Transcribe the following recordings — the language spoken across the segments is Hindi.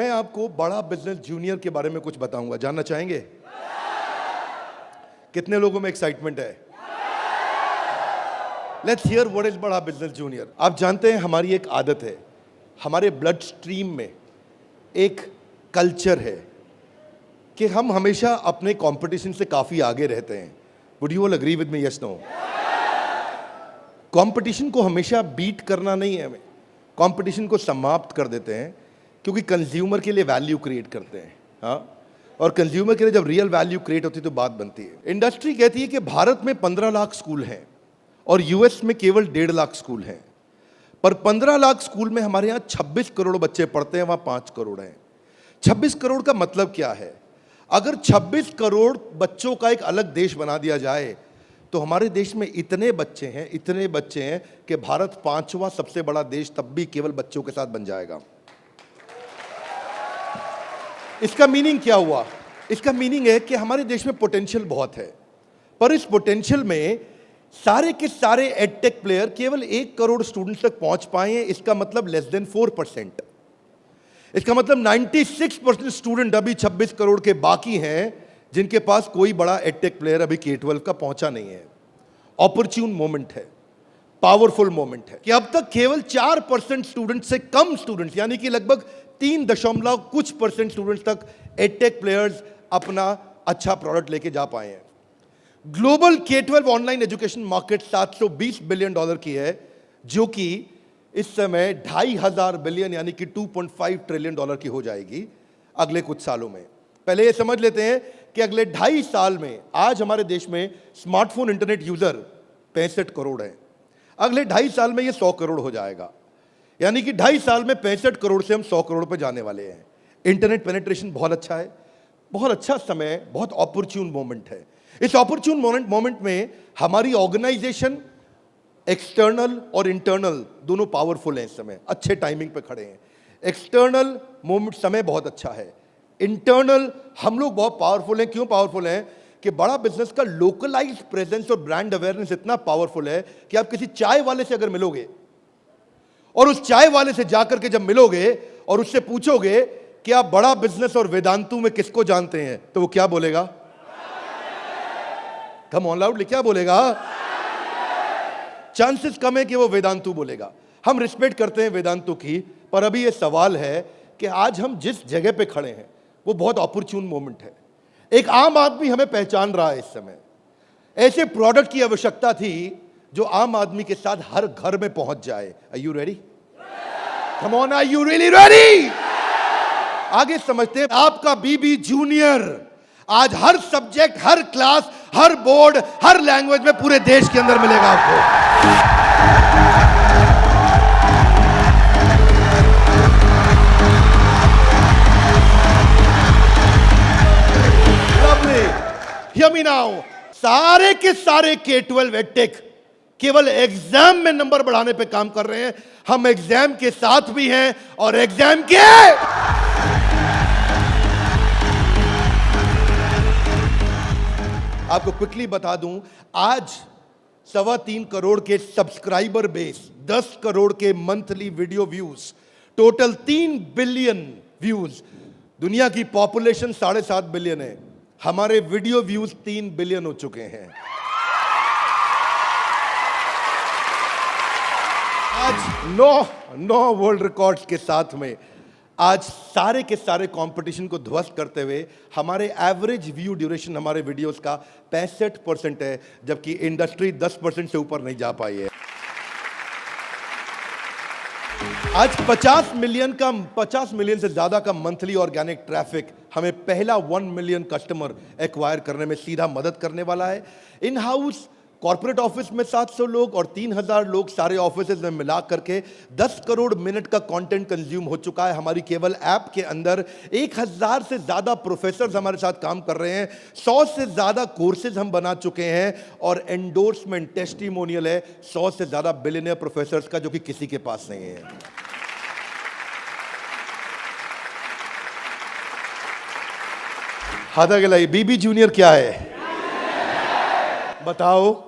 मैं आपको बड़ा बिजनेस जूनियर के बारे में कुछ बताऊंगा, जानना चाहेंगे? कितने लोगों में एक्साइटमेंट है? लेट्स हियर व्हाट इज बड़ा बिजनेस जूनियर। आप जानते हैं हमारी एक आदत है, हमारे ब्लड स्ट्रीम में एक कल्चर है कि हम हमेशा अपने कंपटीशन से काफी आगे रहते हैं। Would you all agree with me? Yes, no? Competition को हमेशा बीट करना नहीं है, हमें कंपटीशन को समाप्त कर देते हैं, क्योंकि कंज्यूमर के लिए वैल्यू क्रिएट करते हैं। हाँ, और कंज्यूमर के लिए जब रियल वैल्यू क्रिएट होती है तो बात बनती है। इंडस्ट्री कहती है कि भारत में 15 लाख स्कूल हैं और यूएस में केवल 1.5 लाख स्कूल हैं, पर 15 लाख स्कूल में हमारे यहाँ 26 करोड़ बच्चे पढ़ते हैं, वहाँ 5 करोड़ हैं। 26 करोड़ का मतलब क्या है? अगर 26 करोड़ बच्चों का एक अलग देश बना दिया जाए तो हमारे देश में इतने बच्चे हैं कि भारत 5वां सबसे बड़ा देश तब भी केवल बच्चों के साथ बन जाएगा। इसका मीनिंग क्या हुआ? इसका मीनिंग है कि हमारे देश में पोटेंशियल बहुत है, पर इस पोटेंशियल में सारे के सारे एडटेक प्लेयर केवल 1 करोड़ स्टूडेंट्स तक पहुंच पाए हैं। इसका मतलब लेस देन 4%। इसका मतलब 96% स्टूडेंट अभी 26 करोड़ के बाकी हैं जिनके पास कोई बड़ा एडटेक प्लेयर अभी K-12 का पहुंचा नहीं है। ऑपर्च्यून मोमेंट है, पावरफुल मोमेंट है कि अब तक केवल 4% स्टूडेंट से कम स्टूडेंट्स, यानी कि लगभग 3% स्टूडेंट्स तक एडटेक प्लेयर्स अपना अच्छा प्रोडक्ट लेके जा पाए हैं। Global K-12 online education market $720 billion की है, जो कि इस समय 2,500 बिलियन यानी कि $2.5 ट्रिलियन की हो जाएगी अगले कुछ सालों में। पहले ये समझ लेते हैं कि अगले 2.5 साल में आज हमारे देश में स्मार्टफोन इंटरनेट यूजर 65 करोड़ हैं। अगले 2.5 साल में ये 100 करोड़ हो जाएगा, यानी कि 2.5 साल में 65 करोड़ से हम 100 करोड़ पे जाने वाले हैं। इंटरनेट पेनिट्रेशन बहुत अच्छा है, बहुत अच्छा समय, बहुत ऑपर्च्यून मोमेंट है। इस ऑपर्च्यून मोमेंट में हमारी ऑर्गेनाइजेशन एक्सटर्नल और इंटरनल दोनों पावरफुल हैं। इस समय अच्छे टाइमिंग पे खड़े हैं। एक्सटर्नल मोमेंट समय बहुत अच्छा है, इंटरनल हम लोग बहुत पावरफुल हैं। क्यों पावरफुल हैं? कि बड़ा बिजनेस का लोकलाइज्ड प्रेजेंस और ब्रांड अवेयरनेस इतना पावरफुल है कि आप किसी चाय वाले से अगर मिलोगे और उस चाय वाले से जाकर के जब मिलोगे और उससे पूछोगे कि आप बड़ा बिजनेस और वेदांतु में किसको जानते हैं, तो वो क्या बोलेगा? कम ऑन लाउडली, क्या बोलेगा? चांसेस कम है कि वो वेदांतु बोलेगा। हम रिस्पेक्ट करते हैं वेदांतु की, पर अभी ये सवाल है कि आज हम जिस जगह पे खड़े हैं वो बहुत ऑपर्च्यून मोमेंट है। एक आम आदमी हमें पहचान रहा है इस समय। ऐसे प्रोडक्ट की आवश्यकता थी जो आम आदमी के साथ हर घर में पहुंच जाए। Are you ready? Come on, are you really ready? आगे समझते हैं। आपका बीबी जूनियर आज हर सब्जेक्ट, हर क्लास, हर बोर्ड, हर लैंग्वेज में पूरे देश के अंदर मिलेगा आपको। Hear me now. सारे के सारे K-12 एडटेक केवल एग्जाम में नंबर बढ़ाने पे काम कर रहे हैं। हम एग्जाम के साथ भी हैं और एग्जाम के आपको क्विकली बता दूं, आज 3.25 करोड़ के सब्सक्राइबर बेस, 10 करोड़ के monthly video views, total 3 billion views. दुनिया की पॉपुलेशन 7.5 बिलियन है, हमारे वीडियो व्यूज 3 बिलियन हो चुके हैं। आज 9 वर्ल्ड रिकॉर्ड्स के साथ में आज सारे के सारे कंपटीशन को ध्वस्त करते हुए हमारे एवरेज व्यू ड्यूरेशन हमारे वीडियोस का 65% है, जबकि इंडस्ट्री 10% से ऊपर नहीं जा पाई है। आज 50 मिलियन से ज्यादा का मंथली ऑर्गेनिक ट्रैफिक हमें पहला 1 मिलियन कस्टमर एक्वायर करने में सीधा मदद करने वाला है। इन हाउस कॉर्पोरेट ऑफिस में 700 लोग और 3,000 लोग सारे ऑफिस में मिला करके 10 करोड़ मिनट का कंटेंट कंज्यूम हो चुका है। हमारी केवल ऐप के अंदर 1,000 से ज्यादा प्रोफेसर्स हमारे साथ काम कर रहे हैं, 100 से ज्यादा कोर्सेज हम बना चुके हैं और एंडोर्समेंट टेस्टिमोनियल है 100 से ज्यादा बिलियनियर प्रोफेसर्स का, जो कि किसी के पास नहीं है। हाथा गलाई बीबी जूनियर क्या है? बताओ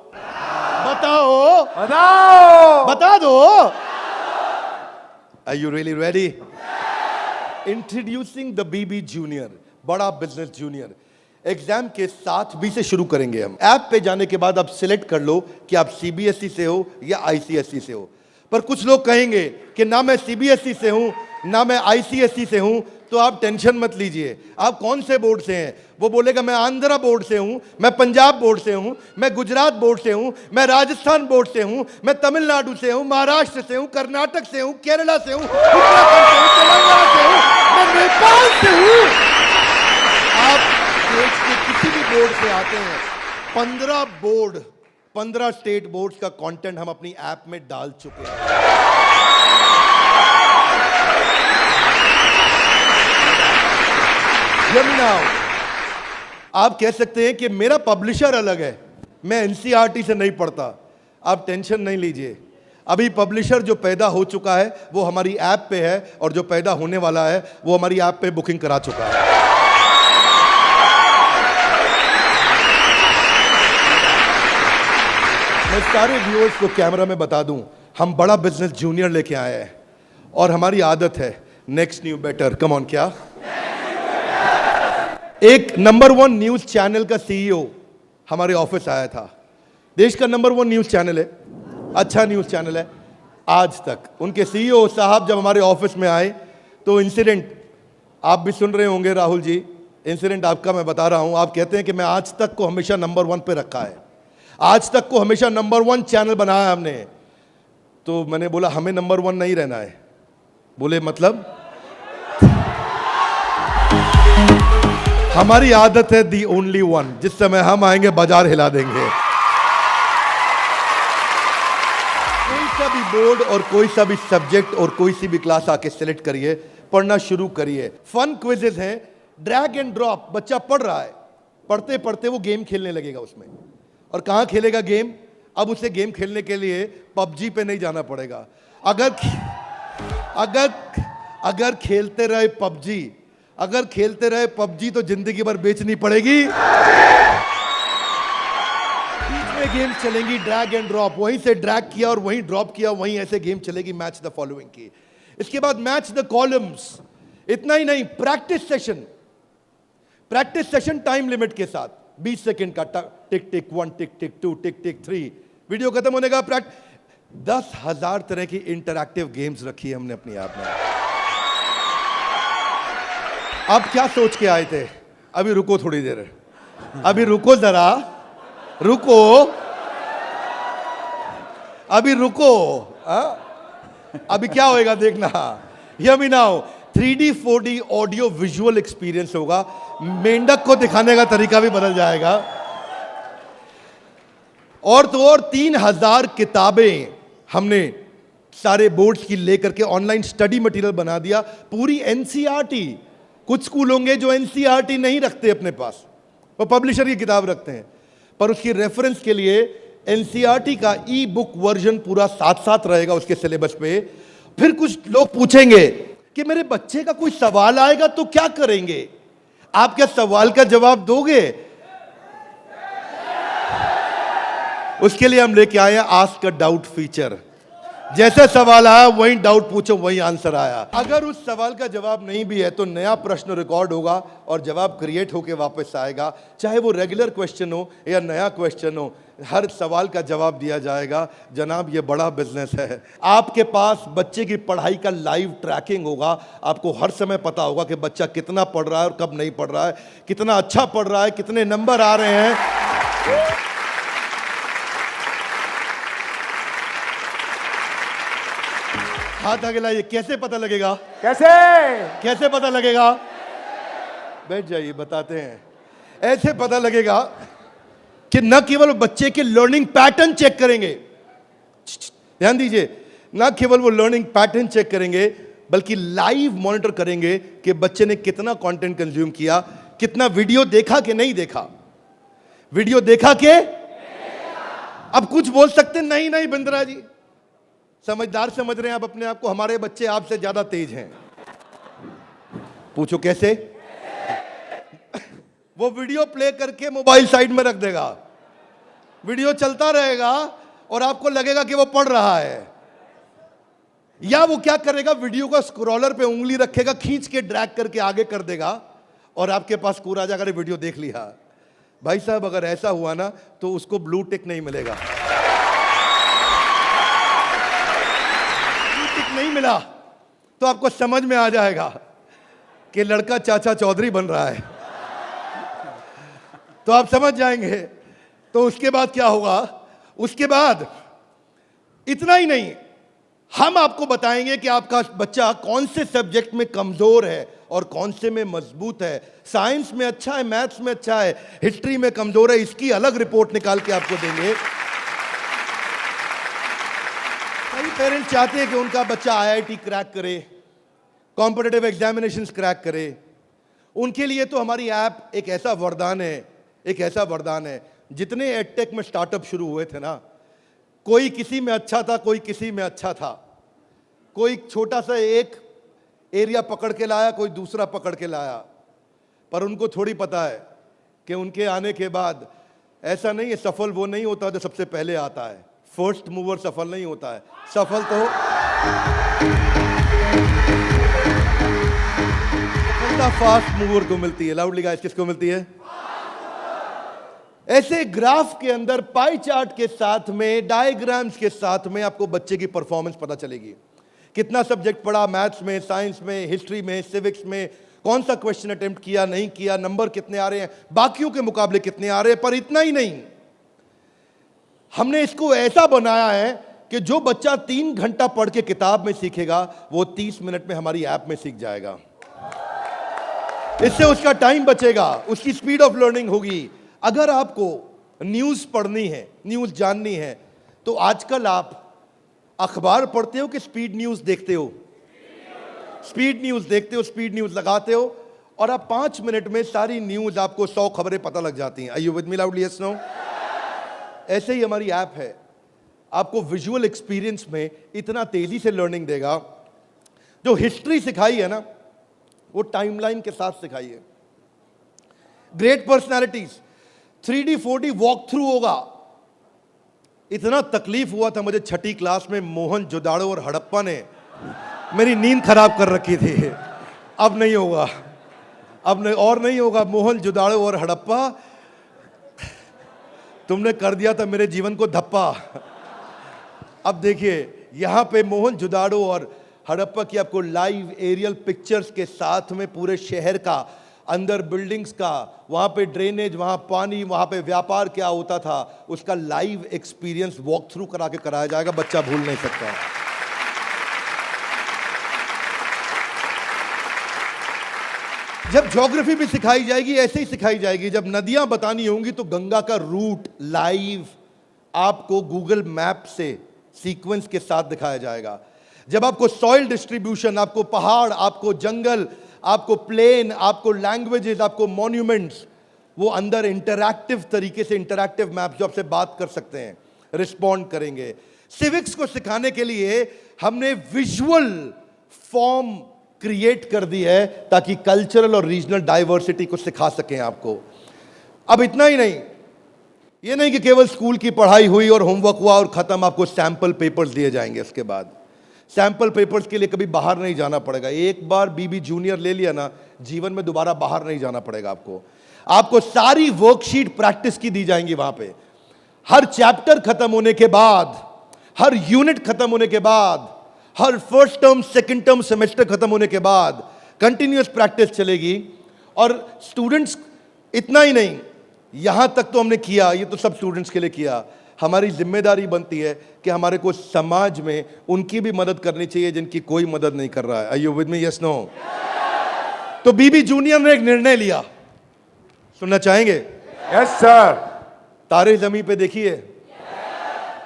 बताओ बताओ, बता दो। Are you really ready? Introducing the BB junior, Bada business junior. Exam के साथ बी से शुरू करेंगे हम। ऐप पे जाने के बाद आप सिलेक्ट कर लो कि आप सीबीएसई से हो या आईसीएसई से हो। पर कुछ लोग कहेंगे कि ना मैं सीबीएसई से हूं ना मैं आईसीएसई से हूं, तो आप टेंशन मत लीजिए। आप कौन से बोर्ड से हैं? वो बोलेगा मैं आंध्रा बोर्ड से हूं, मैं पंजाब बोर्ड से हूं, मैं गुजरात बोर्ड से हूं, मैं राजस्थान बोर्ड से हूं, मैं तमिलनाडु से हूं, महाराष्ट्र से हूं, कर्नाटक से हूं, केरला से हूं, उत्तराखंड से हूं, तेलंगाना से हूं, मैं नेपाल से हूं। आप देश के किसी भी बोर्ड से आते हैं, 15 स्टेट बोर्ड्स का कंटेंट हम अपनी ऐप में डाल चुके हैं। आप कह सकते हैं कि मेरा पब्लिशर अलग है, मैं एनसीईआरटी से नहीं पढ़ता। आप टेंशन नहीं लीजिए, अभी पब्लिशर जो पैदा हो चुका है वो हमारी ऐप पे है, और जो पैदा होने वाला है वो हमारी ऐप पे बुकिंग करा चुका है। मैं सारे व्यूअर्स को कैमरा में बता दूं, हम बड़ा बिजनेस जूनियर लेके आए हैं, और हमारी आदत है next new better. Come on, क्या एक नंबर 1 न्यूज चैनल का सीईओ हमारे ऑफिस आया था। देश का नंबर 1 न्यूज चैनल है, अच्छा न्यूज चैनल है। आज तक उनके सीईओ साहब जब हमारे ऑफिस में आए तो इंसिडेंट आप भी सुन रहे होंगे राहुल जी, इंसिडेंट आपका मैं बता रहा हूं। आप कहते हैं कि मैं आज तक को हमेशा नंबर 1 पे रखा है, आज तक को हमेशा नंबर 1 चैनल बनाया है हमने। तो मैंने बोला हमें नंबर 1 नहीं रहना है। बोले मतलब? हमारी आदत है दी ओनली वन, जिस समय हम आएंगे बाजार हिला देंगे। कोई सा भी बोर्ड और कोई सा भी सब्जेक्ट और कोई सी भी क्लास आके सिलेक्ट करिए, पढ़ना शुरू करिए। फन क्विजेस हैं, ड्रैग एंड ड्रॉप। बच्चा पढ़ रहा है, पढ़ते पढ़ते वो गेम खेलने लगेगा उसमें। और कहां खेलेगा गेम? अब उसे गेम खेलने के लिए पबजी पे नहीं जाना पड़ेगा। अगर खेलते रहे पबजी, अगर खेलते रहे पबजी तो जिंदगी भर बेचनी पड़ेगी। बीच में गेम चलेंगी ड्रैग एंड ड्रॉप, वहीं से ड्रैग किया और वहीं ड्रॉप किया, वहीं ऐसे गेम चलेगी मैच द फॉलोइंग की। इसके बाद मैच द कॉलम्स। इतना ही नहीं, प्रैक्टिस सेशन टाइम लिमिट के साथ 20 सेकंड का, टिक टिक 1, टिक टिक 2, टिक टिक 3, वीडियो खत्म होने का 10,000 तरह की इंटरैक्टिव गेम्स रखी है हमने अपनी ऐप में। आप क्या सोच के आए थे? अभी रुको थोड़ी देर, अभी रुको जरा, रुको, अभी रुको। अभी क्या होएगा देखना। Hear me now, 3D 4D audio visual experience होगा। मेंढक को दिखाने का तरीका भी बदल जाएगा। और तो और 3000 किताबें हमने सारे बोर्ड्स की लेकर के ऑनलाइन स्टडी मटेरियल बना दिया, पूरी एनसीईआरटी। कुछ स्कूल होंगे जो एनसीईआरटी नहीं रखते अपने पास, वो पब्लिशर की किताब रखते हैं, पर उसकी रेफरेंस के लिए एनसीईआरटी का ई बुक वर्जन पूरा साथ साथ रहेगा उसके सिलेबस पे। फिर कुछ लोग पूछेंगे कि मेरे बच्चे का कोई सवाल आएगा तो क्या करेंगे? आप क्या सवाल का जवाब दोगे? उसके लिए हम लेके आए हैं आस्क अ डाउट फीचर। जैसे सवाल आया वही डाउट पूछो, वही आंसर आया। अगर उस सवाल का जवाब नहीं भी है तो नया प्रश्न रिकॉर्ड होगा और जवाब क्रिएट होके वापस आएगा। चाहे वो रेगुलर क्वेश्चन हो या नया क्वेश्चन हो, हर सवाल का जवाब दिया जाएगा। जनाब, ये बड़ा बिजनेस है। आपके पास बच्चे की पढ़ाई का लाइव ट्रैकिंग होगा। आपको हर समय पता होगा कि बच्चा कितना पढ़ रहा है और कब नहीं पढ़ रहा है, कितना अच्छा पढ़ रहा है, कितने नंबर आ रहे हैं। हाथ आगे लाइए। कैसे पता लगेगा? कैसे पता लगेगा? बैठ जाइए, बताते हैं। ऐसे पता लगेगा कि न केवल बच्चे के लर्निंग पैटर्न चेक करेंगे, ध्यान दीजिए, न केवल वो लर्निंग पैटर्न चेक करेंगे बल्कि लाइव मॉनिटर करेंगे कि बच्चे ने कितना कंटेंट कंज्यूम किया, कितना वीडियो देखा कि नहीं देखा। वीडियो देखा के? अब कुछ बोल सकते नहीं नहीं बिंद्रा जी, समझदार समझ रहे हैं आप अपने आप को, हमारे बच्चे आपसे ज्यादा तेज हैं। पूछो कैसे? वो वीडियो प्ले करके मोबाइल साइड में रख देगा, वीडियो चलता रहेगा और आपको लगेगा कि वो पढ़ रहा है। या वो क्या करेगा, वीडियो का स्क्रॉलर पे उंगली रखेगा, खींच के ड्रैग करके आगे कर देगा और आपके पास स्कोर आ जाएगा, वीडियो देख लिया। भाई साहब अगर ऐसा हुआ ना तो उसको ब्लू टिक नहीं मिलेगा। ब्लू टिक नहीं मिला तो आपको समझ में आ जाएगा कि लड़का चाचा चौधरी बन रहा है, तो आप समझ जाएंगे। तो उसके बाद क्या होगा, उसके बाद इतना ही नहीं, हम आपको बताएंगे कि आपका बच्चा कौन से सब्जेक्ट में कमजोर है और कौन से में मजबूत है। साइंस में अच्छा है, मैथ्स में अच्छा है, हिस्ट्री में कमजोर है, इसकी अलग रिपोर्ट निकाल के आपको देंगे। कई पेरेंट्स चाहते हैं कि उनका बच्चा आईआईटी क्रैक करे, कॉम्पिटिटिव एग्जामिनेशंस क्रैक करे। उनके लिए तो हमारी ऐप एक ऐसा वरदान है, एक ऐसा वरदान है। जितने एडटेक में स्टार्टअप शुरू हुए थे ना, कोई किसी में अच्छा था, कोई किसी में अच्छा था, कोई छोटा सा एक एरिया पकड़ के लाया, कोई दूसरा पकड़ के लाया, पर उनको थोड़ी पता है कि उनके आने के बाद ऐसा नहीं है, सफल वो नहीं होता जो सबसे पहले आता है। फर्स्ट मूवर सफल नहीं होता है, सफल तो फास्ट मूवर को मिलती है। लाउडली गाइस, किसको मिलती है? ऐसे ग्राफ के अंदर पाई चार्ट के साथ में, डायग्राम्स के साथ में आपको बच्चे की परफॉर्मेंस पता चलेगी। कितना सब्जेक्ट पढ़ा, मैथ्स में, साइंस में, हिस्ट्री में, सिविक्स में, कौन सा क्वेश्चन अटेम्प्ट किया, नहीं किया, नंबर कितने आ रहे हैं, बाकियों के मुकाबले कितने आ रहे हैं। पर इतना ही नहीं, हमने इसको ऐसा बनाया है कि जो बच्चा 3 घंटा पढ़ के किताब में सीखेगा, वो 30 मिनट में हमारी ऐप में सीख जाएगा। इससे उसका टाइम बचेगा, उसकी स्पीड ऑफ लर्निंग होगी। अगर आपको न्यूज़ पढ़नी है, न्यूज़ जाननी है, तो आजकल आप अखबार पढ़ते हो कि स्पीड न्यूज़ देखते हो? स्पीड न्यूज़ देखते हो, स्पीड न्यूज़ लगाते हो और आप 5 मिनट में सारी न्यूज़, आपको 100 खबरें पता लग जाती हैं। Are you with me loudly? Yes, no? ऐसे ही हमारी ऐप है, आपको विजुअल एक्सपीरियंस में इतना तेजी से लर्निंग देगा। जो हिस्ट्री सिखाई है ना, वो टाइमलाइन के साथ सिखाई है। Great personalities 3D 4D walk through होगा। इतना तकलीफ हुआ था मुझे 6ठी क्लास में, मोहन जोदाड़ो और हड़प्पा ने मेरी नींद खराब कर रखी थी। अब नहीं होगा, अब नहीं, और नहीं होगा। मोहन जोदाड़ो और हड़प्पा, तुमने कर दिया था मेरे जीवन को धप्पा। अब देखिए, यहां पे मोहन जोदाड़ो और हड़प्पा की आपको लाइव एरियल पिक्चर्स के साथ में पूरे शहर का, अंदर बिल्डिंग्स का, वहां पे ड्रेनेज, वहां पानी, वहां पे व्यापार क्या होता था, उसका लाइव एक्सपीरियंस वॉक थ्रू करा के कराया जाएगा। बच्चा भूल नहीं सकता। जब ज्योग्राफी भी सिखाई जाएगी, ऐसे ही सिखाई जाएगी। जब नदियां बतानी होंगी तो गंगा का रूट लाइव आपको गूगल मैप से सीक्वेंस के साथ दिखाया जाएगा। जब आपको सॉइल डिस्ट्रीब्यूशन, आपको पहाड़, आपको जंगल, आपको प्लेन, आपको लैंग्वेजेस, आपको मॉन्यूमेंट्स, वो अंदर इंटरैक्टिव तरीके से, इंटरैक्टिव मैप जो आपसे बात कर सकते हैं, रिस्पॉन्ड करेंगे। सिविक्स को सिखाने के लिए हमने विजुअल फॉर्म क्रिएट कर दी है ताकि कल्चरल और रीजनल डाइवर्सिटी को सिखा सकें आपको। अब इतना ही नहीं, ये नहीं कि केवल स्कूल की पढ़ाई हुई और होमवर्क हुआ और खत्म। आपको सैंपल पेपर्स दिए जाएंगे। इसके बाद सैंपल पेपर्स के लिए कभी बाहर नहीं जाना पड़ेगा। एक बार बीबी जूनियर ले लिया ना, जीवन में दोबारा बाहर नहीं जाना पड़ेगा आपको सारी वर्कशीट प्रैक्टिस की दी जाएंगी वहां पे। हर चैप्टर खत्म होने के बाद, हर यूनिट खत्म होने के बाद, हर first term, second term, semester खत्म होने के बाद कंटिन्यूअस प्रैक्टिस चलेगी। और स्टूडेंट्स, इतना ही नहीं, यहां तक तो हमने किया, ये तो सब स्टूडेंट्स के लिए किया। हमारी जिम्मेदारी बनती है कि हमारे को समाज में उनकी भी मदद करनी चाहिए जिनकी कोई मदद नहीं कर रहा है। Are you with me? Yes, no? तो बीबी जूनियर ने एक निर्णय लिया, सुनना चाहेंगे? Yes sir. तारे जमीन पे देखिए।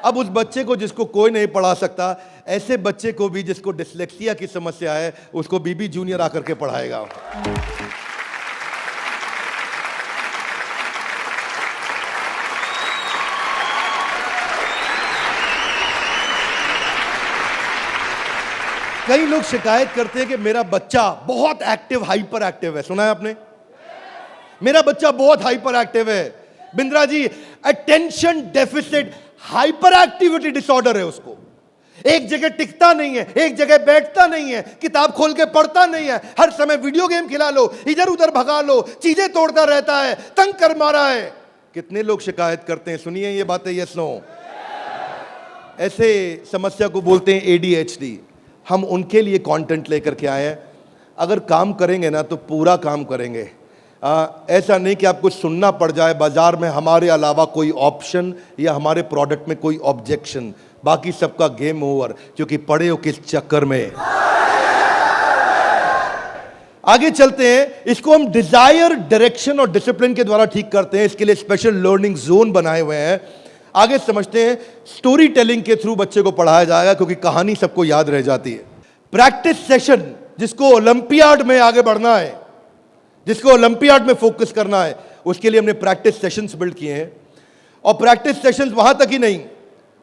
अब उस बच्चे को जिसको कोई नहीं पढ़ा सकता, ऐसे बच्चे को भी जिसको डिसलेक्सिया की समस्या है, उसको बीबी जूनियर आकर के पढ़ाएगा। कई लोग शिकायत करते हैं कि मेरा बच्चा बहुत एक्टिव, हाइपर एक्टिव है। सुना है आपने? मेरा बच्चा बहुत हाइपर एक्टिव है। Bindra ji, attention deficit hyperactivity disorder है उसको। एक जगह टिकता नहीं है, एक जगह बैठता नहीं है, किताब खोल के पढ़ता नहीं है, हर समय वीडियो गेम खिला लो, इधर उधर भगा लो, चीजें तोड़ता रहता है, तंग कर मारा है। कितने लोग शिकायत करते हैं, सुनिए ये बातें, यस नो। ऐसे समस्या को बोलते हैं एडीएचडी। हम उनके लिए कंटेंट लेकर के आए हैं। अगर काम करेंगे ना तो पूरा काम करेंगे। ऐसा नहीं कि आपको सुनना पड़ जाए बाजार में हमारे अलावा कोई ऑप्शन या हमारे प्रोडक्ट में कोई ऑब्जेक्शन, बाकी सबका गेम ओवर, क्योंकि पड़े हो किस चक्कर में। आगे चलते हैं। इसको हम डिजायर, डायरेक्शन और डिसिप्लिन के द्वारा ठीक करते हैं। इसके लिए स्पेशल लर्निंग जोन बनाए हुए हैं। आगे समझते हैं। स्टोरी टेलिंग के थ्रू बच्चे को पढ़ाया जाएगा, क्योंकि कहानी सबको याद रह जाती है। प्रैक्टिस सेशन, जिसको ओलंपियाड में आगे बढ़ना है, जिसको ओलंपियाड में फोकस करना है, उसके लिए हमने प्रैक्टिस सेशंस बिल्ड किए हैं। और प्रैक्टिस सेशंस वहां तक ही नहीं,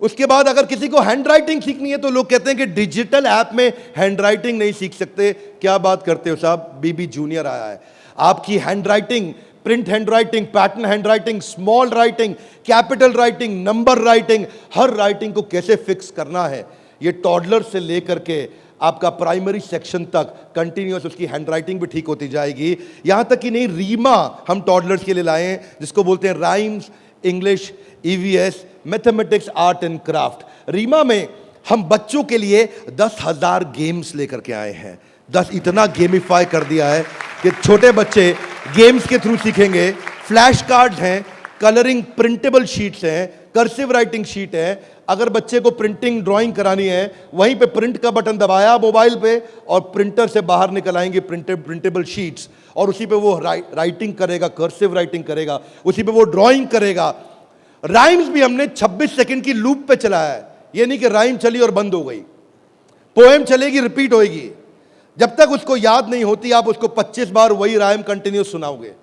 उसके बाद अगर किसी को हैंड राइटिंग सीखनी है तो लोग कहते हैं कि डिजिटल ऐप में हैंड राइटिंग नहीं सीख सकते। क्या बात करते हो साहब, बीबी जूनियर आया है। आपकी handwriting, print handwriting, pattern handwriting, small writing, capital writing, number writing, हर राइटिंग को कैसे फिक्स करना है, ये टॉडलर से लेकर के आपका प्राइमरी सेक्शन तक कंटिन्यूअस उसकी हैंडराइटिंग भी ठीक होती जाएगी। यहां तक कि नहीं, रीमा हम टॉडलर्स के लिए लाए हैं, जिसको बोलते हैं rhymes, English, EVS, mathematics, art and craft. Reema में हम बच्चों के लिए 10,000 गेम्स लेकर के आए हैं। 10 इतना गेमिफाई कर दिया है कि छोटे बच्चे गेम्स के थ्रू सीखेंगे। फ्लैश कार्ड्स हैं, कलरिंग प्रिंटेबल शीट्स हैं, कर्सिव राइटिंग शीट है। अगर बच्चे को प्रिंटिंग ड्राइंग करानी है, वहीं पे प्रिंट का बटन दबाया मोबाइल पे और प्रिंटर से बाहर निकल आएंगे प्रिंटेबल शीट्स, और उसी पे वो राइटिंग करेगा, कर्सिव राइटिंग करेगा, उसी पे वो ड्राइंग करेगा। राइम्स भी हमने 26 सेकंड की लूप पे चलाया है। ये नहीं कि राइम चली और बंद हो गई। पोएम चलेगी, रिपीट होएगी। जब तक उसको याद नहीं होती, आप उसको 25 बार वही राइम कंटिन्यूस सुनाओगे।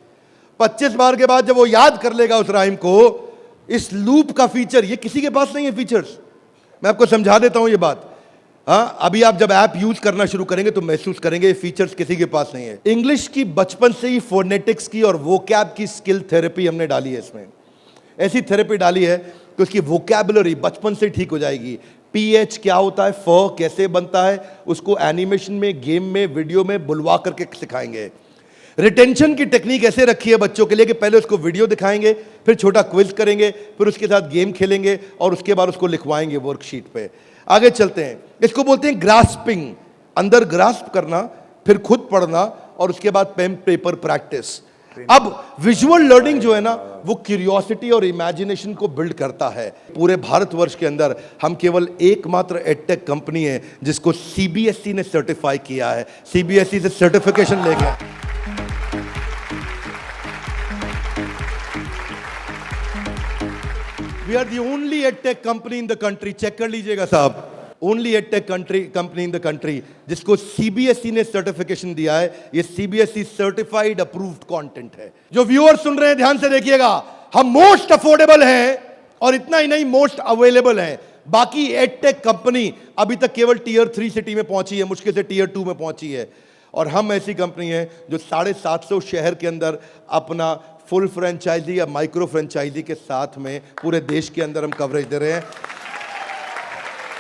25 बार के बाद जब वो याद कर लेगा उस राइम को, इस लूप का फीचर, ये किसी के पास नहीं है फीचर्स। मैं आपको समझा देता हूं ये बात। अभी आप जब ऐप यूज करना शुरू करेंगे तो महसूस करेंगे ये फीचर्स किसी के पास नहीं है। इंग्लिश की बचपन से ही फोनेटिक्स की और वोकैब की स्किल थेरेपी हमने डाली है इसमें। ऐसी थेरेपी डाली है कि उसकी वोकैबुलरी बचपन से ठीक हो जाएगी। पीएच क्या होता है, फ कैसे बनता है, उसको एनिमेशन में, गेम में, वीडियो में बुलवा करके सिखाएंगे। रिटेंशन की टेक्निक ऐसे रखी है बच्चों के लिए कि पहले उसको वीडियो दिखाएंगे, फिर छोटा क्विज करेंगे, फिर उसके साथ गेम खेलेंगे और उसके बाद उसको लिखवाएंगे वर्कशीट पे। आगे चलते हैं। इसको बोलते हैं ग्रास्पिंग, अंदर ग्रास्प करना, फिर खुद पढ़ना और उसके बाद पेन पेपर प्रैक्टिस। अब विजुअल लर्निंग जो है ना, वो क्यूरियोसिटी और इमेजिनेशन को बिल्ड करता है। पूरे भारतवर्ष के अंदर हम केवल एकमात्र एडटेक कंपनी है जिसको सीबीएसई ने सर्टिफाई किया है। सीबीएसई से सर्टिफिकेशन ले गया। We are the only edtech company in the country, check कर लीजिएगा साहब, only edtech company in the country जिसको सीबीएसई ने सर्टिफिकेशन दिया है। ये सीबीएसई सर्टिफाइड अप्रूव्ड कंटेंट है। जो व्यूअर सुन रहे हैं ध्यान से देखिएगा, हम मोस्ट अफोर्डेबल हैं और इतना ही नहीं, मोस्ट अवेलेबल हैं। बाकी एडटेक कंपनी अभी तक केवल टीयर 3 सिटी में पहुंची है, मुश्किल से टीयर 2 में पहुंची है। और हम ऐसी कंपनी है जो 750 शहर के अंदर अपना फुल फ्रेंचाइजी या माइक्रो फ्रेंचाइजी के साथ में पूरे देश के अंदर हम कवरेज दे रहे हैं।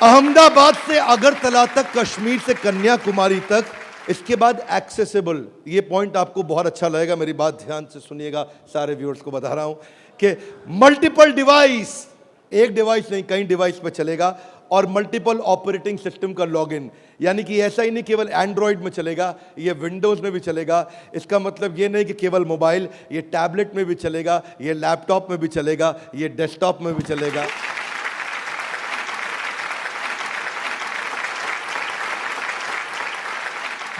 अहमदाबाद से अगरतला तक, कश्मीर से कन्याकुमारी तक, इसके बाद एक्सेसिबल। ये पॉइंट आपको बहुत अच्छा लगेगा, मेरी बात ध्यान से सुनिएगा, सारे व्यूअर्स को बता रहा हूं कि मल्टीपल डिवाइस, एक डिवाइस नहीं कई डिवाइस पे चलेगा, और मल्टीपल ऑपरेटिंग सिस्टम का लॉगिन। यानी कि ऐसा ही नहीं केवल एंड्रॉइड में चलेगा, ये विंडोज में भी चलेगा। इसका मतलब ये नहीं कि केवल मोबाइल, ये टैबलेट में भी चलेगा, ये लैपटॉप में भी चलेगा, ये डेस्कटॉप में भी चलेगा।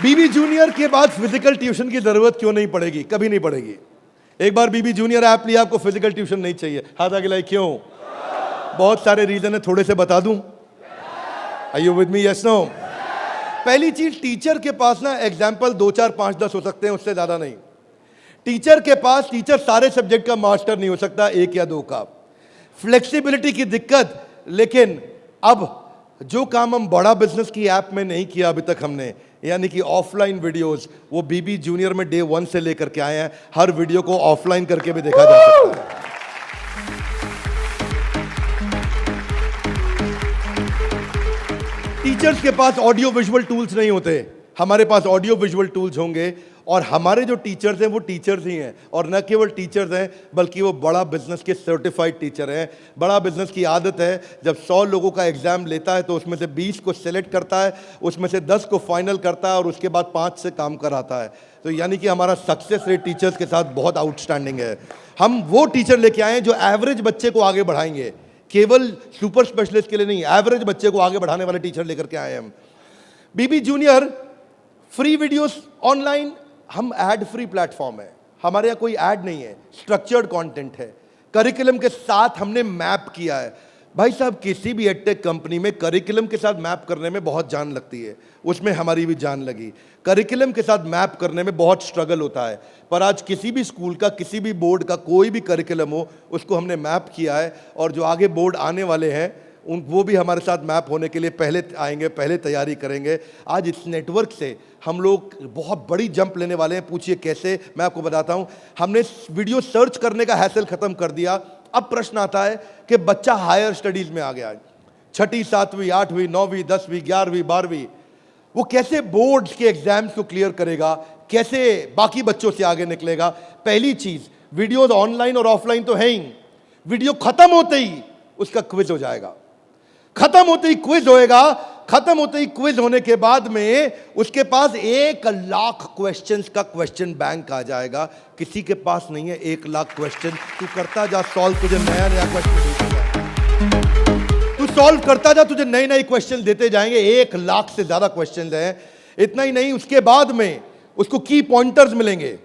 बीबी जूनियर के बाद फिजिकल ट्यूशन की जरूरत क्यों नहीं पड़ेगी? कभी नहीं पड़ेगी। एक बार बीबी जूनियर ऐप लिया, आपको फिजिकल ट्यूशन नहीं चाहिए। हाथ आगे लाइए, क्यों? बहुत सारे रीजन है, थोड़े से बता दूं। Are you with me? Yes, no? पहली चीज, टीचर के पास ना एग्जाम्पल 2, 4, 5, 10 हो सकते हैं, उससे ज्यादा नहीं। टीचर के पास, टीचर सारे सब्जेक्ट का मास्टर नहीं हो सकता, 1 या 2 का। फ्लेक्सिबिलिटी की दिक्कत। लेकिन अब जो काम हम बड़ा बिजनेस की ऐप में नहीं किया अभी तक हमने, यानी कि ऑफलाइन वीडियोस, वो बीबी जूनियर में डे 1 से लेकर के आए हैं। हर वीडियो को ऑफलाइन करके भी देखा जा सकता है। टीचर्स के पास ऑडियो विजुअल टूल्स नहीं होते, हमारे पास ऑडियो विजुअल टूल्स होंगे। और हमारे जो टीचर्स हैं वो टीचर्स ही हैं, और न केवल टीचर्स हैं बल्कि वो बड़ा बिजनेस के सर्टिफाइड टीचर हैं। बड़ा बिजनेस की आदत है, जब 100 लोगों का एग्जाम लेता है तो उसमें से 20 को सेलेक्ट करता है, उसमें से 10 को फाइनल करता है और उसके बाद 5 से काम कराता है। तो यानी कि हमारा सक्सेस रेट टीचर्स के साथ बहुत आउटस्टैंडिंग है। हम वो टीचर लेके आए हैं जो एवरेज बच्चे को आगे बढ़ाएंगे, केवल सुपर स्पेशलिस्ट के लिए नहीं, एवरेज बच्चे को आगे बढ़ाने वाले टीचर लेकर के आए हैं हम। बीबी जूनियर फ्री वीडियोस ऑनलाइन, हम एड फ्री प्लेटफॉर्म है, हमारे यहाँ कोई ऐड नहीं है, स्ट्रक्चर्ड कंटेंट है, करिकुलम के साथ हमने मैप किया है। भाई साहब, किसी भी एडटेक कंपनी में करिकुलम के साथ मैप करने में बहुत जान लगती है, उसमें हमारी भी जान लगी। करिकुलम के साथ मैप करने में बहुत स्ट्रगल होता है, पर आज किसी भी स्कूल का, किसी भी बोर्ड का कोई भी करिकुलम हो, उसको हमने मैप किया है। और जो आगे बोर्ड आने वाले हैं वो भी हमारे साथ मैप होने के लिए पहले आएंगे, पहले तैयारी करेंगे। आज इस नेटवर्क से हम लोग बहुत बड़ी जंप लेने वाले हैं। पूछिए कैसे, मैं आपको बताता हूं। हमने वीडियो सर्च करने का हैसल खत्म कर दिया। अब प्रश्न आता है कि बच्चा हायर स्टडीज में आ गया है, 6ठी 7वीं 8वीं 9वीं 10वीं 11वीं 12वीं, वो कैसे बोर्ड्स के एग्जाम्स को क्लियर करेगा, कैसे बाकी बच्चों से आगे निकलेगा। पहली चीज, वीडियोज ऑनलाइन और ऑफलाइन तो है ही, वीडियो खत्म होते ही उसका क्विज हो जाएगा, खत्म होते ही क्विज होएगा। खत्म होते ही क्विज होने के बाद में उसके पास 1 लाख क्वेश्चंस का क्वेश्चन बैंक आ जाएगा। किसी के पास नहीं है 1 लाख क्वेश्चन। तू करता जा सॉल्व, तुझे नया नया क्वेश्चन देगा, तू सॉल्व करता जा, तुझे नए नए क्वेश्चन देते जाएंगे। 1 लाख से ज्यादा क्वेश्चन हैं। इतना ही नहीं, उसके बाद में उसको की पॉइंटर्स मिलेंगे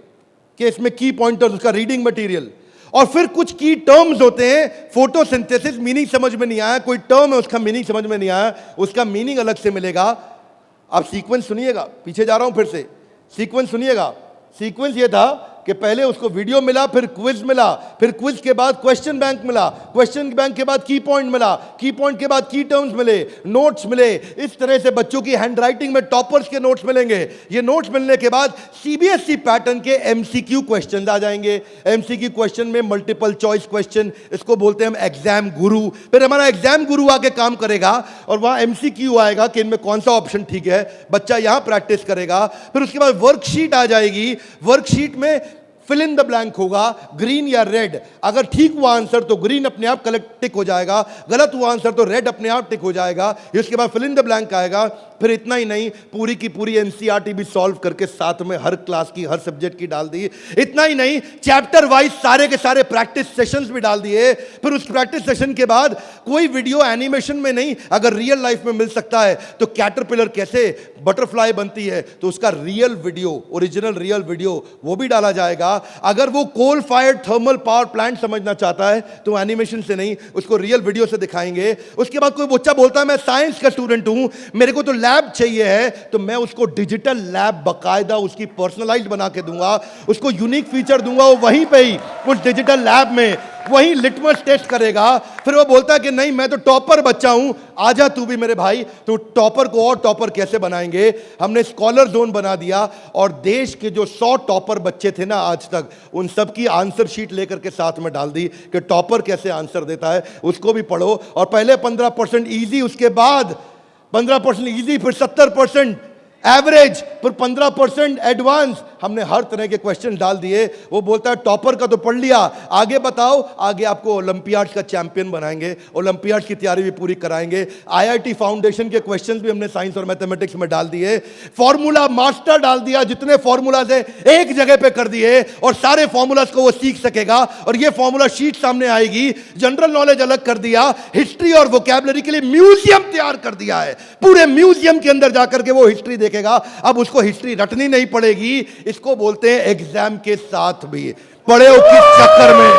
कि इसमें की पॉइंटर्स, उसका रीडिंग मटेरियल, और फिर कुछ की टर्म्स होते हैं। फोटोसिंथेसिस मीनिंग समझ में नहीं आया, कोई टर्म है उसका मीनिंग समझ में नहीं आया, उसका मीनिंग अलग से मिलेगा। आप सीक्वेंस सुनिएगा, पीछे जा रहा हूं फिर से, सीक्वेंस सुनिएगा। सीक्वेंस ये था कि पहले उसको वीडियो मिला, फिर क्विज मिला, फिर क्विज के बाद क्वेश्चन बैंक मिला, क्वेश्चन बैंक के बाद की पॉइंट मिला, की पॉइंट के बाद की टर्म्स मिले, नोट्स मिले। इस तरह से बच्चों की हैंडराइटिंग में टॉपर्स के नोट्स मिलेंगे। ये नोट्स मिलने के बाद सीबीएसई पैटर्न के एमसीक्यू क्वेश्चन आ जाएंगे। एमसीक्यू क्वेश्चन में मल्टीपल चॉइस क्वेश्चन, इसको बोलते हैं हम एग्जाम गुरु। फिर हमारा एग्जाम गुरु आके काम करेगा और वहां एमसीक्यू आएगा कि इनमें कौन सा ऑप्शन ठीक है, बच्चा यहां प्रैक्टिस करेगा। फिर उसके बाद वर्कशीट आ जाएगी, वर्कशीट में फिल इन द ब्लैंक होगा, ग्रीन या रेड। अगर ठीक हुआ आंसर तो ग्रीन अपने आप कलेक्ट टिक हो जाएगा, गलत हुआ आंसर तो रेड अपने आप टिक हो जाएगा। इसके बाद फिल इन द ब्लैंक आएगा। फिर इतना ही नहीं, पूरी की पूरी एनसीईआरटी भी सॉल्व करके साथ में हर क्लास की, हर सब्जेक्ट की डाल दी। इतना ही नहीं, चैप्टर वाइज सारे के सारे प्रैक्टिस सेशंस भी डाल दिए। फिर उस प्रैक्टिस सेशन के बाद कोई वीडियो एनिमेशन में नहीं, अगर रियल लाइफ में मिल सकता है तो कैटरपिलर कैसे बटरफ्लाई बनती है तो उसका real video, original real video वो भी डाला जाएगा। अगर वो coal fired thermal power plant समझना चाहता है तो एनिमेशन से नहीं, उसको रियल वीडियो से दिखाएंगे। उसके बाद कोई बच्चा बोलता है मैं साइंस का स्टूडेंट हूं, मेरे को तो लैब चाहिए है, तो मैं उसको डिजिटल लैब बकायदा उसकी पर्सनलाइज्ड बना के दूंगा, उसको यूनिक फीचर दूंगा। वो वहीं पे ही उस डिजिटल लैब में वहीं लिटमस टेस्ट करेगा। फिर वो बोलता है कि नहीं मैं तो टॉपर बच्चा हूं, आजा तू भी मेरे भाई। तो टॉपर को और टॉपर कैसे बनाएंगे, हमने स्कॉलर जोन बना दिया और देश के जो 100 टॉपर बच्चे थे ना आज तक, उन सब की आंसर शीट लेकर के साथ में डाल दी कि टॉपर कैसे आंसर देता है, उसको भी पढ़ो। और पहले 15% इजी, उसके बाद 15% इजी, फिर 70% एवरेज, फिर 15% एडवांस। हमने हर तरह के क्वेश्चन डाल दिए। वो बोलता है टॉपर का तो पढ़ लिया, आगे बताओ। आगे आपको ओलंपियाड्स का चैंपियन बनाएंगे, ओलंपियाड्स की तैयारी भी पूरी कराएंगे। आईआईटी फाउंडेशन के क्वेश्चंस भी हमने साइंस और मैथमेटिक्स में डाल दिए। फॉर्मूला मास्टर डाल दिया, जितने फॉर्मूलाज है एक जगह पे कर दिए और सारे फॉर्मूलाज को वो सीख सकेगा। और ये फॉर्मूला शीट सामने आएगी। जनरल नॉलेज अलग कर दिया, हिस्ट्री और वोकैबुलरी के लिए म्यूजियम तैयार कर दिया है। पूरे म्यूजियम के अंदर जाकर के वो हिस्ट्री देखेगा। अब उसको हिस्ट्री रटनी नहीं पड़ेगी। इसको बोलते हैं एग्जाम के साथ भी। पढ़े हो किस चक्कर में?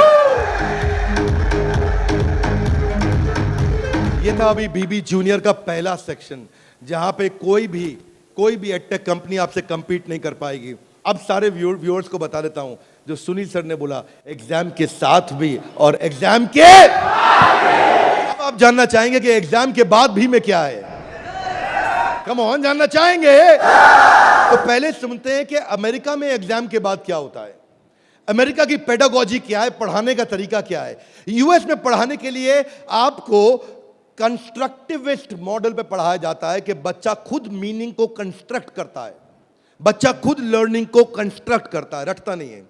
ये था अभी बीबी जूनियर का पहला सेक्शन, जहां पे कोई भी एडटेक कंपनी आपसे कंपीट नहीं कर पाएगी। अब सारे व्यूअर्स को बता देता हूं, जो सुनील सर ने बोला एग्जाम के साथ भी और एग्जाम के अब आप जानना चाहेंगे कि एग्जाम के बाद भी में क्या है। कम ऑन, जानना चाहेंगे? तो पहले सुनते हैं कि अमेरिका में एग्जाम के बाद क्या होता है, अमेरिका की पेडागोजी क्या है, पढ़ाने का तरीका क्या है। यूएस में पढ़ाने के लिए आपको कंस्ट्रक्टिविस्ट मॉडल पे पढ़ाया जाता है कि बच्चा खुद मीनिंग को कंस्ट्रक्ट करता है, बच्चा खुद लर्निंग को कंस्ट्रक्ट करता है, रटता नहीं है।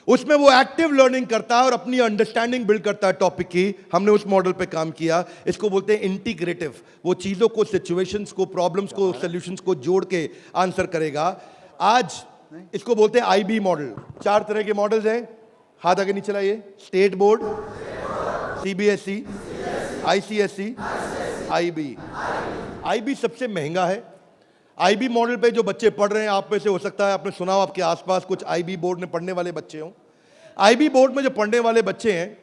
उसमें वो एक्टिव लर्निंग करता है और अपनी अंडरस्टैंडिंग बिल्ड करता है टॉपिक की। हमने उस मॉडल पे काम किया। इसको बोलते हैं इंटीग्रेटिव। वो चीज़ों को, सिचुएशंस को, प्रॉब्लम्स को, सॉल्यूशंस को जोड़ के आंसर करेगा। आज इसको बोलते हैं आईबी मॉडल। 4 तरह के मॉडल्स हैं, हाथ आगे नीचे लाइए। State board, CBSE, ICSE, IB. IB सबसे महंगा है। आईबी मॉडल पे जो बच्चे पढ़ रहे हैं, आप में से हो सकता है आपने सुना हो, आपके आसपास कुछ आईबी बोर्ड में पढ़ने वाले बच्चे हों। आईबी बोर्ड में जो पढ़ने वाले बच्चे हैं,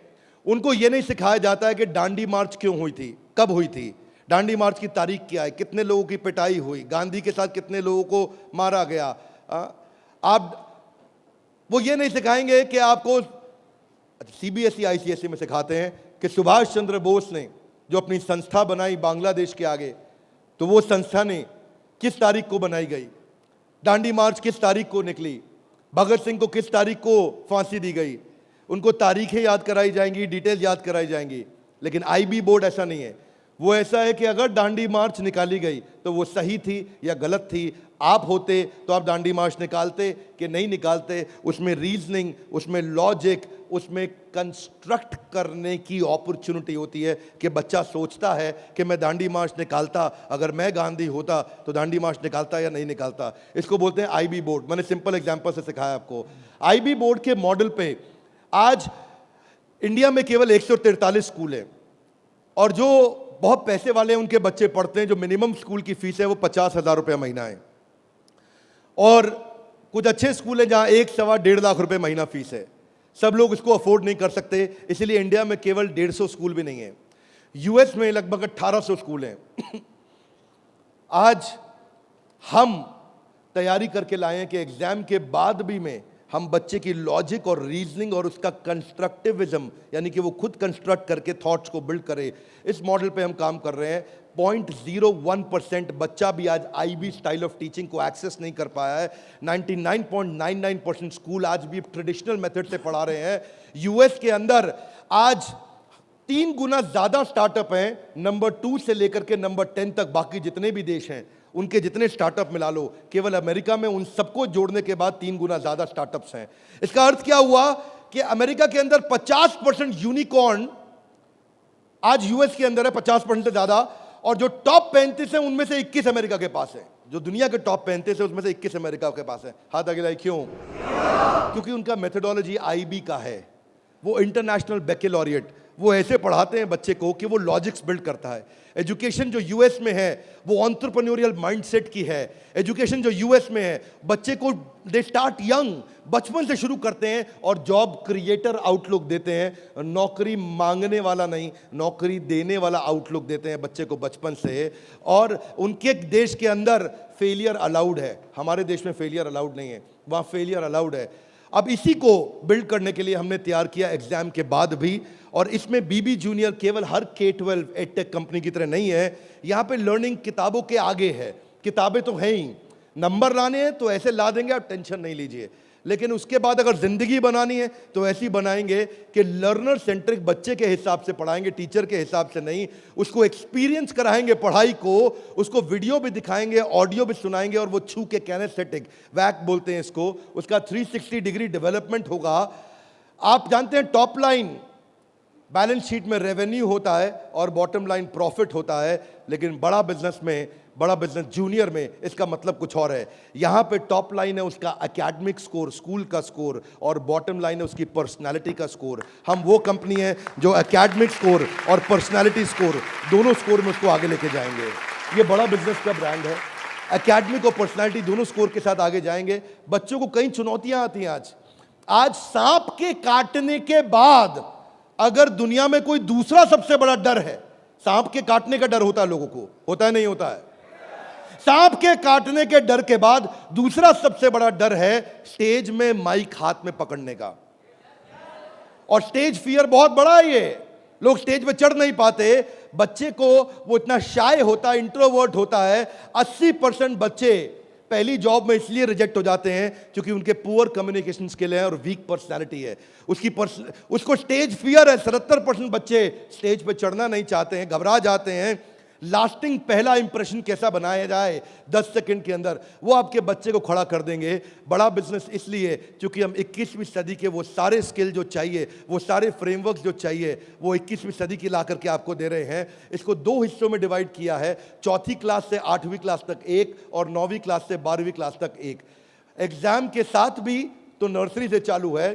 उनको ये नहीं सिखाया जाता है कि डांडी मार्च क्यों हुई थी, कब हुई थी, डांडी मार्च की तारीख क्या है, कितने लोगों की पिटाई हुई, गांधी के साथ कितने लोगों को मारा गया। वो ये नहीं सिखाएंगे कि आपको, सीबीएसई आईसीएसई में सिखाते हैं कि सुभाष चंद्र बोस ने जो अपनी संस्था बनाई बांग्लादेश के आगे, तो वो संस्था ने किस तारीख को बनाई गई, डांडी मार्च किस तारीख को निकली, भगत सिंह को किस तारीख को फांसी दी गई। उनको तारीखें याद कराई जाएंगी, डिटेल याद कराई जाएंगी। लेकिन आईबी बोर्ड ऐसा नहीं है। वो ऐसा है कि अगर डांडी मार्च निकाली गई तो वो सही थी या गलत थी। आप होते तो आप डांडी मार्च निकालते कि नहीं निकालते। उसमें रीजनिंग, उसमें लॉजिक, उसमें कंस्ट्रक्ट करने की अपॉर्चुनिटी होती है कि बच्चा सोचता है कि मैं डांडी मार्च निकालता, अगर मैं गांधी होता तो डांडी मार्च निकालता या नहीं निकालता। इसको बोलते हैं आईबी बोर्ड। मैंने सिंपल एग्जांपल से सिखाया आपको। आईबी बोर्ड के मॉडल पे आज इंडिया में केवल 143 स्कूल हैं, और जो बहुत पैसे वाले हैं उनके बच्चे पढ़ते हैं। जो मिनिमम स्कूल की फीस है वो 50,000 रुपये महीना है, और कुछ अच्छे स्कूल हैं जहां 1-1.25 लाख रुपए महीना फीस है। सब लोग इसको अफोर्ड नहीं कर सकते, इसलिए इंडिया में केवल 150 स्कूल भी नहीं है। यूएस में लगभग 1800 स्कूल हैं। आज हम तैयारी करके लाए हैं कि एग्जाम के बाद भी में हम बच्चे की लॉजिक और रीजनिंग और उसका कंस्ट्रक्टिविज्म, यानी कि वो खुद कंस्ट्रक्ट करके थॉट्स को बिल्ड करे, इस मॉडल पे हम काम कर रहे हैं। 0.01% बच्चा भी आज आईबी स्टाइल ऑफ टीचिंग को एक्सेस नहीं कर पाया है। 99.99% स्कूल आज भी ट्रेडिशनल मेथड से पढ़ा रहे हैं। यूएस के अंदर आज 3 गुना ज्यादा स्टार्टअप हैं, नंबर 2 से लेकर के नंबर 10 तक। बाकी जितने भी देश हैं उनके जितने स्टार्टअप मिला लो, केवल अमेरिका में उन सबको जोड़ने के बाद 3 गुना ज्यादा स्टार्टअप्स हैं। इसका अर्थ क्या हुआ कि अमेरिका के अंदर 50% यूनिकॉर्न आज यूएस के अंदर है, 50% से ज्यादा। और जो टॉप 35 है उनमें से 21 अमेरिका के पास है। जो दुनिया के टॉप 35 है उसमें से 21 अमेरिका के पास है। हाथ आगे लाइए। क्यों? क्योंकि उनका मेथोडोलॉजी आईबी का है। वो इंटरनेशनल बैकलॉरिएट, वो ऐसे पढ़ाते हैं बच्चे को कि वो लॉजिक्स बिल्ड करता है। एजुकेशन जो यूएस में है वो एंटरप्रेन्योरियल माइंडसेट की है। एजुकेशन जो यूएस में है, बच्चे को दे स्टार्ट यंग, बचपन से शुरू करते हैं और जॉब क्रिएटर आउटलुक देते हैं। नौकरी मांगने वाला नहीं, नौकरी देने वाला आउटलुक देते हैं बच्चे को बचपन से। और उनके देश के अंदर फेलियर अलाउड है, हमारे देश में फेलियर अलाउड नहीं है, वहाँ फेलियर अलाउड है। अब इसी को बिल्ड करने के लिए हमने तैयार किया एग्जाम के बाद भी। और इसमें बीबी जूनियर केवल हर K-12 एडटेक कंपनी की तरह नहीं है। यहाँ पे लर्निंग किताबों के आगे है। किताबें तो हैं ही, नंबर लाने हैं तो ऐसे ला देंगे, आप टेंशन नहीं लीजिए। लेकिन उसके बाद अगर जिंदगी बनानी है तो ऐसी बनाएंगे कि लर्नर सेंट्रिक बच्चे के हिसाब से पढ़ाएंगे, टीचर के हिसाब से नहीं। उसको एक्सपीरियंस कराएंगे पढ़ाई को, उसको वीडियो भी दिखाएंगे, ऑडियो भी सुनाएंगे, और वो छू के कैनेस्थेटिक, वैक बोलते हैं इसको, उसका 360 डिग्री डेवलपमेंट होगा। आप जानते हैं टॉप लाइन बैलेंस शीट में रेवेन्यू होता है और बॉटम लाइन प्रॉफिट होता है, लेकिन बड़ा बिजनेस जूनियर में इसका मतलब कुछ और है। यहां पे टॉप लाइन है उसका एकेडमिक स्कोर, स्कूल का स्कोर, और बॉटम लाइन है उसकी पर्सनालिटी का स्कोर। हम वो कंपनी है जो एकेडमिक स्कोर और पर्सनालिटी स्कोर, दोनों स्कोर में उसको आगे लेके जाएंगे। ये बड़ा बिजनेस का ब्रांड है। एकेडमिक और पर्सनालिटी दोनों स्कोर के साथ आगे जाएंगे। बच्चों को कई चुनौतियां आती हैं। आज सांप के काटने के बाद अगर दुनिया में कोई दूसरा सबसे बड़ा डर है, सांप के काटने का डर होता है लोगों को, होता है नहीं होता है? सांप के काटने के डर के बाद दूसरा सबसे बड़ा डर है स्टेज में माइक हाथ में पकड़ने का। और स्टेज फियर बहुत बड़ा है। ये लोग स्टेज पे चढ़ नहीं पाते। बच्चे को वो इतना शाय होता है, इंट्रोवर्ट होता है। 80% बच्चे पहली जॉब में इसलिए रिजेक्ट हो जाते हैं क्योंकि उनके पुअर कम्युनिकेशन स्किल है और वीक पर्सनालिटी है। उसको स्टेज फियर है। 77% बच्चे स्टेज पे चढ़ना नहीं चाहते हैं, घबरा जाते हैं। लास्टिंग पहला इंप्रेशन कैसा बनाया जाए 10 सेकंड के अंदर, वो आपके बच्चे को खड़ा कर देंगे। बड़ा बिजनेस इसलिए क्योंकि हम 21वीं सदी के वो सारे स्किल जो चाहिए, वो सारे फ्रेमवर्क जो चाहिए, वो 21वीं सदी की ला करके आपको दे रहे हैं। इसको 2 हिस्सों में डिवाइड किया है, 4वीं क्लास से 8वीं क्लास तक एक और 9वीं क्लास से 12वीं क्लास तक एक। एग्जाम के साथ भी तो नर्सरी से चालू है,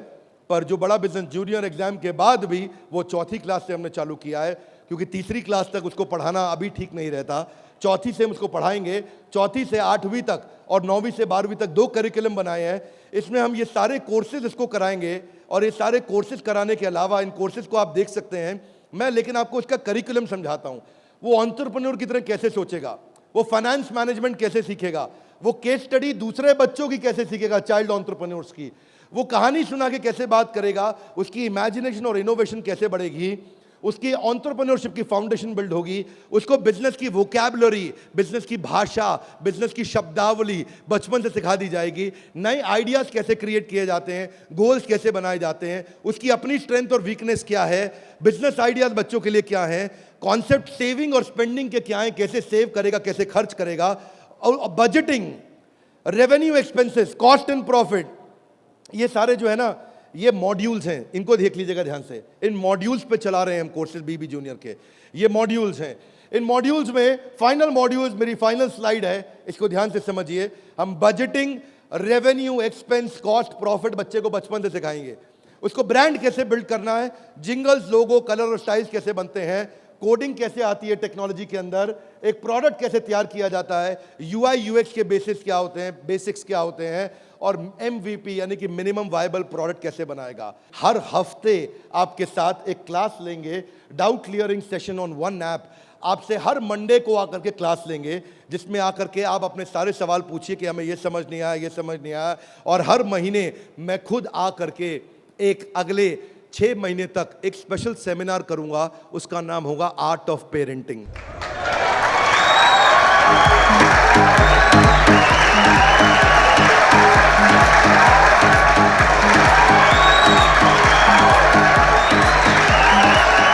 पर जो बड़ा बिजनेस जूनियर एग्जाम के बाद भी वो 4वीं क्लास से हमने चालू किया है, क्योंकि 3री क्लास तक उसको पढ़ाना अभी ठीक नहीं रहता। 4वीं से हम उसको पढ़ाएंगे, 4वीं से 8वीं तक और 9वीं से 12वीं तक 2 करिकुलम बनाए हैं। इसमें हम ये सारे कोर्सेज इसको कराएंगे और ये सारे कोर्सेज कराने के अलावा इन कोर्सेज को आप देख सकते हैं मैं, लेकिन आपको इसका करिकुलम समझाता हूँ। वो एंटरप्रेन्योर की तरह कैसे सोचेगा, वो फाइनेंस मैनेजमेंट कैसे सीखेगा, वो केस स्टडी दूसरे बच्चों की कैसे सीखेगा, चाइल्ड एंटरप्रेन्योर्स की, वो कहानी सुना के कैसे बात करेगा, उसकी इमेजिनेशन और इनोवेशन कैसे बढ़ेगी, उसकी एंटरप्रेन्योरशिप की फाउंडेशन बिल्ड होगी, उसको बिजनेस की वोकैबुलरी, बिजनेस की भाषा, बिजनेस की शब्दावली बचपन से सिखा दी जाएगी। नए आइडियाज कैसे क्रिएट किए जाते हैं, गोल्स कैसे बनाए जाते हैं, उसकी अपनी स्ट्रेंथ और वीकनेस क्या है, बिजनेस आइडियाज बच्चों के लिए क्या है, कॉन्सेप्ट सेविंग और स्पेंडिंग के क्या है, कैसे सेव करेगा, कैसे खर्च करेगा, और budgeting, revenue expenses, cost and profit, ये सारे जो है ना ये मॉड्यूल्स हैं, इनको देख लीजिएगा ध्यान से। इन मॉड्यूल्स पे चला रहे हैं हम कोर्सेज बीबी जूनियर के, ये मॉड्यूल्स हैं। इन मॉड्यूल्स में फाइनल मॉड्यूल्स, मेरी फाइनल स्लाइड है, इसको ध्यान से समझिए। हम budgeting, revenue, expense, cost, profit बच्चे को बचपन से सिखाएंगे। उसको ब्रांड कैसे बिल्ड करना है, जिंगल्स, लोगो, कलर और स्टाइल्स कैसे बनते हैं, कोडिंग कैसे आती है टेक्नोलॉजी के अंदर, एक प्रोडक्ट कैसे तैयार किया जाता है, यूआई यूएक्स के बेसिक्स क्या होते हैं, बेसिक्स क्या होते हैं, और एमवीपी यानी कि मिनिमम वायबल प्रोडक्ट कैसे बनाएगा। हर हफ्ते आपके साथ एक क्लास लेंगे, doubt clearing session on one app. आपसे हर मंडे को आकर के क्लास लेंगे, जिसमें आकर के आप अपने सारे सवाल पूछिए कि हमें ये समझ नहीं आया, ये समझ नहीं आया। और हर महीने मैं खुद आकर के एक अगले 6 महीने तक एक स्पेशल सेमिनार करूंगा, उसका नाम होगा आर्ट ऑफ पेरेंटिंग।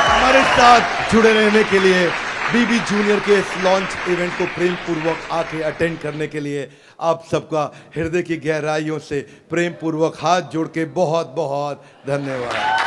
हमारे साथ जुड़े रहने के लिए, बीबी जूनियर के इस लॉन्च इवेंट को प्रेम पूर्वक आके अटेंड करने के लिए आप सबका हृदय की गहराइयों से प्रेम पूर्वक हाथ जोड़ के बहुत बहुत धन्यवाद।